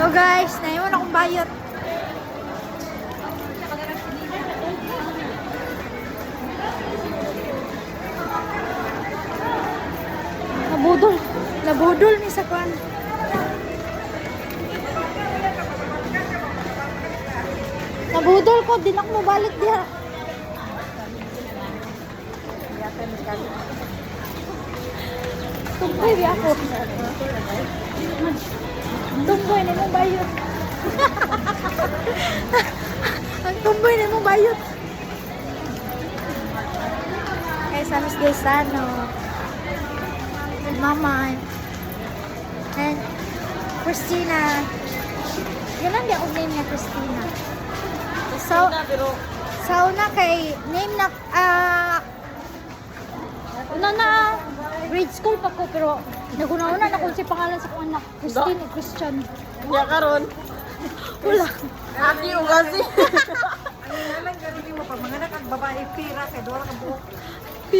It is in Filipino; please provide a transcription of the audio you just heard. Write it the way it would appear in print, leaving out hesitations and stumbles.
So guys, naiwan akong bayot. Nabudol. Nabudol ni sa kwan. Nabudol ko, din ako mabalik diha. Tumboy di ako. Tumboy na mong bayot. Ang tumboy na mong bayot. Kaya sa Miss Gaisano. Mama. And Christina. Yun lang di ako name niya, Christina. So, sauna kay name na una na grade school pa ko pero naguna-una na kung si pangalan sa kong anak Christine o Christian. Ya karon. Wala. Aki o kasi. Ang nalang galing mo pag mga babae pira kay dora ka buhok.